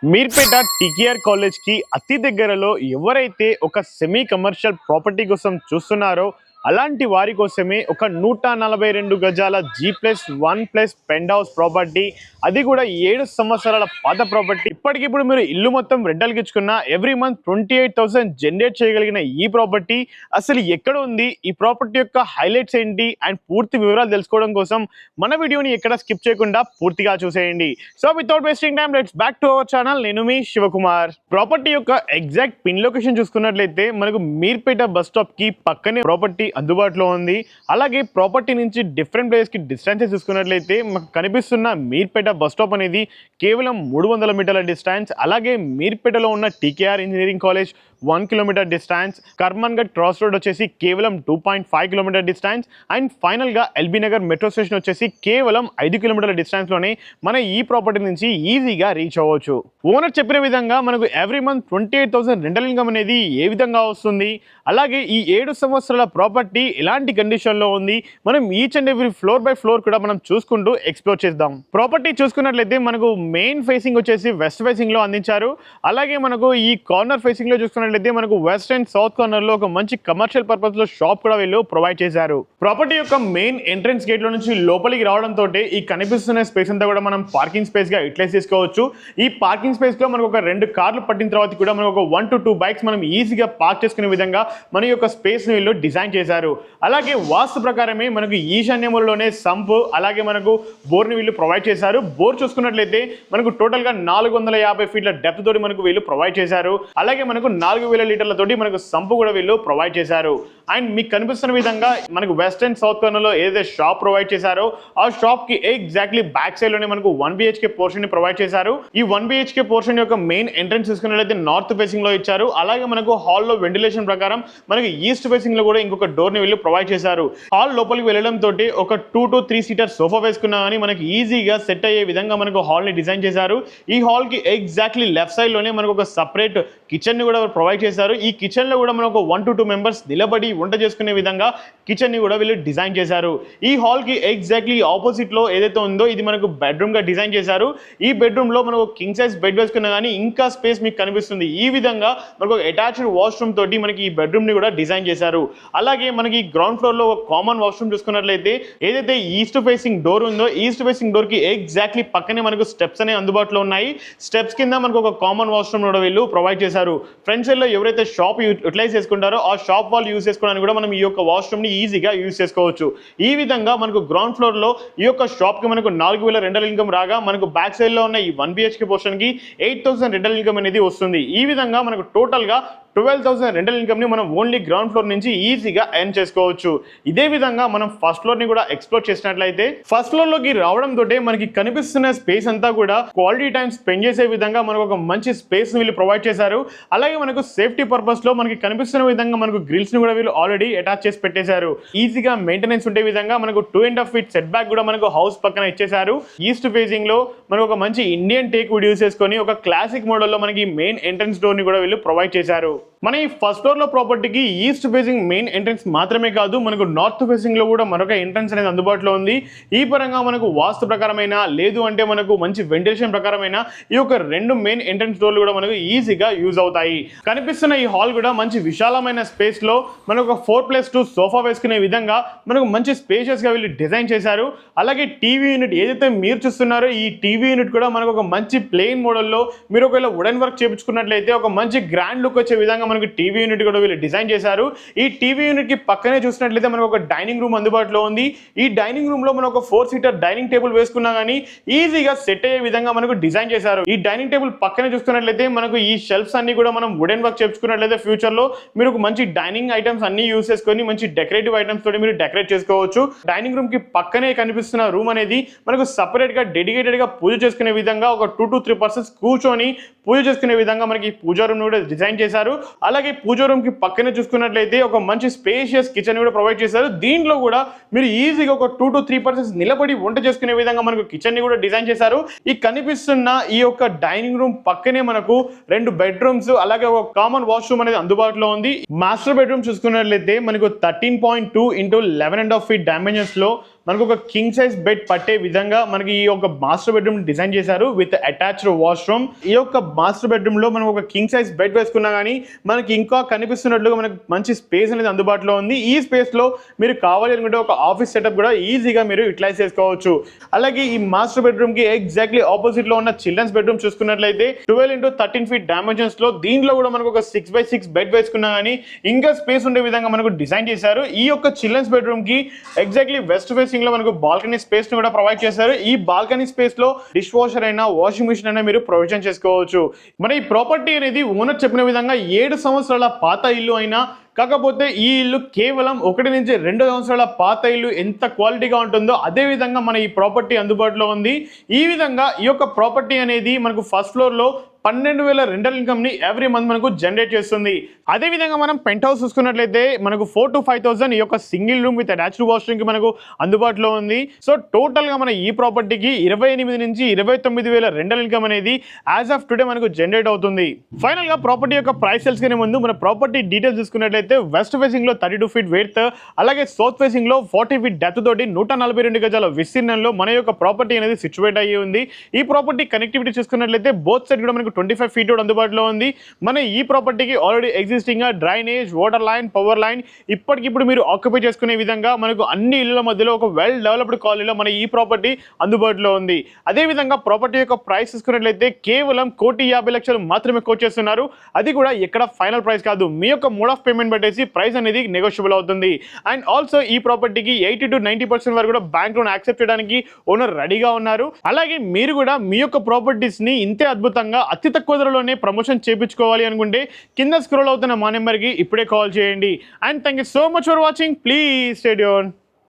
Meerpet TKR కాలేజ్‌కి అతి దగ్గరలో ఎవరైతే ఒక సెమీ కమర్షియల్ ప్రాపర్టీ కోసం చూస్తున్నారో, అలాంటి వారి కోసమే ఒక 142 గజాల G+1+ పెంట్ హౌస్ ప్రాపర్టీ. అది కూడా 7 సంవత్సరాల పాత ప్రాపర్టీ. ఇప్పటికిప్పుడు మీరు ఇల్లు మొత్తం రెంటల్‌కి ఇచ్చుకున్న ఎవ్రీ మంత్ 28,000 జనరేట్ చేయగలిగిన ఈ ప్రాపర్టీ అసలు ఎక్కడ ఉంది? ఈ ప్రాపర్టీ యొక్క హైలైట్స్ ఏంటి? అండ్ పూర్తి వివరాలు తెలుసుకోవడం కోసం మన వీడియోని ఎక్కడ స్కిప్ చేయకుండా పూర్తిగా చూసేయండి. So without wasting time let's back to our channel. నేను మీ శివకుమార్. ప్రాపర్టీ యొక్క ఎగ్జాక్ట్ పిన్ లొకేషన్ చూసుకున్నట్లయితే మనకు మీర్పేట బస్ స్టాప్ కి పక్కనే ప్రాపర్టీ అందుబాటులో ఉంది. అలాగే ప్రాపర్టీ నుంచి డిఫరెంట్ ప్లేస్ కి డిస్టెన్సెస్ చూసుకున్నట్లయితే మనకు కనిపిస్తున్న మీర్పేట బస్ స్టాప్ అనేది కేవలం 300 మీటర్ల డిస్టెన్స్. అలాగే మీర్పేటలో ఉన్న TKR engineering college 1 kilometre distance. Karmanghat cross road వచ్చేసి కేవలం 2.5 కిలోమీటర్ డిస్టెన్స్. అండ్ ఫైనల్ గా ఎల్బీ నగర్ మెట్రో స్టేషన్ వచ్చేసి కేవలం 5 కిలోమీటర్ల డిస్టెన్స్ లోనే మన ఈ ప్రాపర్టీ నుంచి ఈజీగా రీచ్ అవ్వచ్చు. ఓనర్ చెప్పిన విధంగా మనకు ఎవ్రీ మంత్ 28,000 రెంటల్ ఇన్కమ్ అనేది ఏ విధంగా వస్తుంది, అలాగే ఈ 7 సంవత్సరాల ప్రాపర్టీ ఎలాంటి కండిషన్ లో ఉంది, మనం each and every floor by floor కూడా మనం చూసుకుంటూ ఎక్స్ప్లోర్ చేద్దాం. ప్రాపర్టీ చూసుకున్నట్లయితే మనకు మెయిన్ ఫేసింగ్ వచ్చేసి వెస్ట్ ఫేసింగ్ లో అందించారు. అలాగే మనకు ఈ కార్నర్ ఫేసింగ్ లో చూసుకున్నట్లయితే మనకు వెస్ట్ అండ్ సౌత్ కార్నర్ లో ఒక మంచి కమర్షియల్ పర్పస్ లో షాప్ కూడా వీళ్ళు ప్రొవైడ్ చేశారు. ప్రాపర్టీ యొక్క మెయిన్ ఎంట్రన్స్ గేట్ లో నుంచి లోపలికి రావడంతో ఈ కనిపిస్తున్న స్పేస్ అంతా కూడా మనం పార్కింగ్ స్పేస్ గా యూటిలైజ్ చేసుకోవచ్చు. ఈ పార్కింగ్ స్పేస్ లో మనకు ఒక 2 కార్లు పట్టిన తర్వాత కూడా మనకు ఒక 1 to 2 బైక్స్ మనం ఈజీగా పార్క్ చేసుకునే విధంగా మన యొక్క స్పేస్ ని వీళ్ళు డిజైన్ చేశారు. అలాగే వాస్తు ప్రకారమే మనకు ఈశాన్య మూలలోనే సంప్, అలాగే మనకు బోర్ ని వీళ్ళు ప్రొవైడ్ చేశారు. బోర్ చూసుకున్నట్లయితే మనకు టోటల్ గా 450 ఫీట్ల డెప్త్ తోటి మనకు వీళ్ళు ప్రొవైడ్ చేశారు. అలాగే మనకు 4000 లీటర్ల తోటి మనకు సంప్ కూడా వీళ్ళు ప్రొవైడ్ చేశారు. అండ్ మీకు కనిపిస్తున్న విధంగా మనకు వెస్ట్ అండ్ సౌత్ కార్నర్ లో ఏదైతే షాప్ ప్రొవైడ్ చేశారో ఆ షాప్ కి ఎగ్జాక్ట్లీ బ్యాక్ సైడ్ లోనే మనకు 1 BHK పోర్షన్ ని ప్రొవైడ్ చేశారు. ఈ 1 BHK పోర్షన్ యొక్క మెయిన్ ఎంట్రన్స్ చూసుకున్నట్లయితే నార్త్ ఫేసింగ్ లో ఇచ్చారు. అలాగే మనకు హాల్ లో వెంటిలేషన్ ప్రకారం మనకు ఈస్ట్ ఫేసింగ్ లో కూడా ఇంకొక డోర్ ని వీళ్ళు ప్రొవైడ్ చేశారు. హాల్ లోపలికి వెళ్ళడం తోటి ఒక 2 to 3 సీటర్ సోఫా వేసుకున్నా కానీ మనకి ఈజీగా సెట్ అయ్యే విధంగా మనకు హాల్ ని డిజైన్ చేశారు. ఈ హాల్ కి ఎగ్జాక్ట్లీ లెఫ్ట్ సైడ్ లోనే మనకు ఒక సపరేట్ కిచెన్ ని కూడా ప్రొవైడ్ చేశారు. ఈ కిచెన్ లో కూడా మనకు 1 to 2 మెంబర్స్ నిలబడి వంట చేసుకునే విధంగా కిచెన్ ని కూడా వీళ్ళు డిజైన్ చేశారు. ఈ హాల్ కి ఎగ్జాక్ట్లీ ఆపోజిట్ లో ఏదైతే ఉందో ఇది మనకు బెడ్రూమ్ గా డిజైన్ చేశారు. ఈ బెడ్రూమ్ లో మనకు కింగ్ సైజ్ బెడ్ వేసుకున్నా కానీ ఇంకా స్పేస్ మీకు కనిపిస్తుంది. ఈ విధంగా మనకు అటాచ్డ్ వాష్రూమ్ తోటి మనకి ఈ బెడ్రూమ్ ని కూడా డిజైన్ చేశారు. అలాగే మనకి గ్రౌండ్ ఫ్లోర్ లో ఒక కామన్ వాష్రూమ్ చూసుకున్నట్లయితే ఏదైతే ఈస్ట్ ఫేసింగ్ డోర్ ఉందో ఈస్ట్ ఫేసింగ్ డోర్ కి ఎగ్జాక్ట్లీ పక్కనే మనకు స్టెప్స్ అనేవి అందుబాటులో ఉన్నాయి. స్టెప్స్ కింద మనకు ఒక కామన్ వాష్రూమ్ కూడా వీళ్ళు ప్రొవైడ్ చేశారు. ఫ్రంట్ సైడ్ లో ఎవరైతే షాప్ యూటిలైజ్ చేసుకుంటారో ఆ షాప్ వాళ్ళు యూజ్ చేసుకోవడానికి కూడా మనం ఈ యొక్క వాష్రూమ్ ని ఈజీగా యూజ్ చేసుకోవచ్చు. ఈ విధంగా మనకు గ్రౌండ్ ఫ్లోర్ లో ఈ యొక్క షాప్ కి మనకు 4000 రెంటల్ ఇన్కమ్ రాగా మనకు బ్యాక్ సైడ్ లో ఉన్న ఈ 1 BHK పోర్షన్ కి 8,000 రెంటల్ ఇన్కమ్ అనేది వస్తుంది. ఈ విధంగా మనకు టోటల్ గా 12,000 రెంటల్ ఇన్కమ్ ని మనం ఓన్లీ గ్రౌండ్ ఫ్లోర్ నుంచి ఈజీగా ఎర్న్ చేసుకోవచ్చు. ఇదే విధంగా మనం ఫస్ట్ ఫ్లోర్ ని కూడా ఎక్స్ప్లోర్ చేసినట్లయితే ఫస్ట్ ఫ్లోర్ లోకి రావడం తోటే మనకి కనిపిస్తున్న స్పేస్ అంతా కూడా క్వాలిటీ టైం స్పెండ్ చేసే విధంగా మనకు ఒక మంచి స్పేస్ ని వీళ్ళు ప్రొవైడ్ చేశారు. అలాగే మనకు సేఫ్టీ పర్పస్ లో మనకి కనిపిస్తున్న విధంగా మనకు గ్రిల్స్ ని కూడా వీళ్ళు ఆల్రెడీ అటాచ్ చేసి పెట్టేశారు. ఈజీగా మెయింటెనెన్స్ ఉండే విధంగా మనకు 2.5 feet సెట్ బ్యాక్ కూడా మనకు హౌస్ పక్కన ఇచ్చేశారు. ఈస్ట్ ఫేసింగ్ లో మనకు ఒక మంచి ఇండియన్ టేక్ వుడ్ యూస్ చేసుకొని ఒక క్లాసిక్ మోడల్ లో మనకి మెయిన్ ఎంట్రన్స్ డోర్ ని కూడా వీళ్ళు ప్రొవైడ్ చేశారు. మన ఈ ఫస్ట్ ఫ్లోర్ లో ప్రాపర్టీకి ఈస్ట్ ఫేసింగ్ మెయిన్ ఎంట్రన్స్ మాత్రమే కాదు మనకు నార్త్ ఫేసింగ్ లో కూడా మరొక ఎంట్రన్స్ అనేది అందుబాటులో ఉంది. ఈ పరంగా మనకు వాస్తు ప్రకారమైన లేదు అంటే మనకు మంచి వెంటిలేషన్ ప్రకారమైన ఈ యొక్క 2 మెయిన్ ఎంట్రన్స్ డోర్లు కూడా మనకు ఈజీగా యూజ్ అవుతాయి. కనిపిస్తున్న ఈ హాల్ కూడా మంచి విశాలమైన స్పేస్ లో మనకు 4+2 సోఫా వేసుకునే విధంగా మనకు మంచి స్పేషియస్ గా వీళ్ళు డిజైన్ చేశారు. అలాగే టీవీ యూనిట్ ఏదైతే మీరు చూస్తున్నారో ఈ టీవీ యూనిట్ కూడా మనకు ఒక మంచి ప్లెయిన్ మోడల్లో మీరు ఒకవేళ వుడెన్ వర్క్ చేయించుకున్నట్లయితే ఒక మంచి గ్రాండ్ లుక్ వచ్చే విధంగా మనకు టీవీ యూనిట్ కూడా వీళ్ళు డిజైన్ చేశారు. ఈ టీవీ యూనిట్ కి పక్కనే చూసినట్లయితే మనకు ఒక డైనింగ్ రూమ్ అందుబాటులో ఉంది. ఈ డైనింగ్ రూమ్ లో మనం ఒక 4 సీటర్ డైనింగ్ టేబుల్ వేసుకున్నా కానీ ఈజీగా సెట్ అయ్యే విధంగా మనకు డిజైన్ చేశారు. ఈ డైనింగ్ టేబుల్ పక్కనే చూసుకున్నట్లయితే మనకు ఈ షెల్ఫ్స్ అన్ని కూడా మనం వుడెన్ వర్క్ చేయించుకున్నట్లయితే ఫ్యూచర్ లో మీరు ఒక మంచి డైనింగ్ ఐటమ్స్ అన్ని యూస్ చేసుకొని మంచి డెకరేటివ్ ఐటమ్స్ తోటి మీరు డెకరేట్ చేసుకోవచ్చు. డైనింగ్ రూమ్ కి పక్కనే కనిపిస్తున్న రూమ్ అనేది మనకు సపరేట్ గా డెడికేటెడ్ గా పూజ చేసుకునే విధంగా ఒక 2 to 3 persons కూర్చొని పూజ చేసుకునే విధంగా మనకి పూజా రూమ్ కూడా డిజైన్ చేశారు. అలాగే పూజా రూమ్ కి పక్కనే చూసుకున్నట్లయితే ఒక మంచి స్పేషియస్ కిచెన్ కూడా ప్రొవైడ్ చేశారు. దీంట్లో కూడా మీరు ఈజీగా ఒక 2 to 3 persons నిలబడి వంట చేసుకునే విధంగా మనకు కిచెన్ ని కూడా డిజైన్ చేశారు. ఈ కనిపిస్తున్న ఈ యొక్క డైనింగ్ రూమ్ పక్కనే మనకు 2 బెడ్రూమ్స్ అలాగే ఒక కామన్ వాష్రూమ్ అనేది అందుబాటులో ఉంది. మాస్టర్ బెడ్రూమ్ చూసుకున్నట్లయితే మనకు 13.2 into 11.5 feet డైమెన్షన్స్ లో మనకు ఒక కింగ్ సైజ్ బెడ్ పట్టే విధంగా మనకి ఈ యొక్క మాస్టర్ బెడ్రూమ్ డిజైన్ చేశారు విత్ అటాచ్డ్ వాష్రూమ్. ఈ యొక్క మాస్టర్ బెడ్రూమ్ లో మనం ఒక కింగ్ సైజ్ బెడ్ వేసుకున్నా కానీ మనకి ఇంకా కనిపిస్తున్నట్లుగా మనకి మంచి స్పేస్ అనేది అందుబాటులో ఉంది. ఈ స్పేస్ లో మీరు కావాలి అనుకుంటే ఒక ఆఫీస్ సెటప్ కూడా ఈజీగా మీరు యూటిలైజ్ చేసుకోవచ్చు. అలాగే ఈ మాస్టర్ బెడ్రూమ్ కి ఎగ్జాక్ట్లీ ఆపోజిట్ లో ఉన్న చిల్డ్రన్స్ బెడ్రూమ్ చూసుకున్నట్లయితే 12x13 ఫీట్ డైమెన్షన్స్ లో దీంట్లో కూడా మనకు ఒక 6x6 బెడ్ వేసుకున్నా కానీ ఇంకా స్పేస్ ఉండే విధంగా మనకు డిజైన్ చేశారు. ఈ యొక్క చిల్డ్రన్స్ బెడ్రూమ్ కి ఎగ్జాక్ట్లీ వెస్ట్ ఫేసింగ్ లో మనకు బాల్కనీ స్పేస్ ని కూడా ప్రొవైడ్ చేశారు. ఈ బాల్కనీ స్పేస్ లో డిష్ వాషర్ అయినా వాషింగ్ మిషన్ అయినా మీరు ప్రొవిజన్ చేసుకోవచ్చు. మన ఈ ప్రాపర్టీ అనేది ఓనర్ చెప్పిన విధంగా 7 సంవత్సరాల పాత ఇల్లు అయినా కాకపోతే ఈ ఇల్లు కేవలం 1 నుంచి 2 సంవత్సరాల పాత ఇల్లు ఎంత క్వాలిటీగా ఉంటుందో అదే విధంగా మన ఈ ప్రాపర్టీ అందుబాటులో ఉంది. ఈ విధంగా ఈ యొక్క ప్రాపర్టీ అనేది మనకు ఫస్ట్ ఫ్లోర్ లో 12,000 రెంటల్ ఇన్కమ్ ని ఎవ్రీ మంత్ మనకు జనరేట్ చేస్తుంది. అదే విధంగా మనం పెంట్ హౌస్ చూసుకున్నట్లయితే మనకు 4,000 to 5,000 ఈ యొక్క single room with attached washroom కి మనకు అందుబాటులో ఉంది. సో టోటల్ గా మన ఈ ప్రాపర్టీకి 28 నుంచి 29,000 రెంటల్ ఇన్కమ్ అనేది యాజ్ ఆఫ్ టుడే మనకు జనరేట్ అవుతుంది. ఫైనల్ గా ప్రాపర్టీ యొక్క ప్రైస్ తెలుసుకునే ముందు మన ప్రాపర్టీ డీటెయిల్స్ చూసుకున్నట్లయితే వెస్ట్ ఫేసింగ్ లో 32 ఫీట్ వెడ్త్ అలాగే సౌత్ ఫేసింగ్ లో 40 ఫీట్ డెప్త్ తోటి 142 గజాల విస్తీర్ణంలో మన యొక్క ప్రాపర్టీ అనేది సిచ్యువేట్ అయ్యి ఉంది. ఈ ప్రాపర్టీ కనెక్టివిటీ చూసుకున్నట్లయితే బోత్ సైడ్ కూడా మనకు 25 ఫీట్ అందుబాటులో ఉంది. మన ఈ ప్రాపర్టీకి already existing drainage, water line, power line ఇప్పటికిప్పుడు మీరు ఆక్యుపై చేసుకునే విధంగా మనకు అన్ని ఇళ్ల మధ్యలో ఒక వెల్ డెవలప్డ్ కాలనీలో మన ఈ ప్రాపర్టీ అందుబాటులో ఉంది. అదే విధంగా ప్రాపర్టీ యొక్క ప్రైస్ చూసుకున్నట్లయితే కేవలం 1,50,00,000 మాత్రమే కోట్ చేస్తున్నారు. అది కూడా ఎక్కడ ఫైనల్ ప్రైస్ కాదు, మీ యొక్క మోడ్ ఆఫ్ పేమెంట్ బట్టేసి ప్రైస్ అనేది నెగోషియబుల్ అవుతుంది. అండ్ ఆల్సో ఈ ప్రాపర్టీకి 80 to 90% వరకు కూడా బ్యాంక్ లోన్ యాక్సెప్ట్ చేయడానికి ఓనర్ రెడీగా ఉన్నారు. అలాగే మీరు కూడా మీ యొక్క ప్రాపర్టీస్ ని ఇంతే అద్భుతంగా అతి తక్కువ ధరలోనే ప్రమోషన్ చేయించుకోవాలి అనుకుంటే కింద స్క్రోల్ అవుతున్న మా నెంబర్కి ఇప్పుడే కాల్ చేయండి. And thank you so much for watching. Please stay tuned.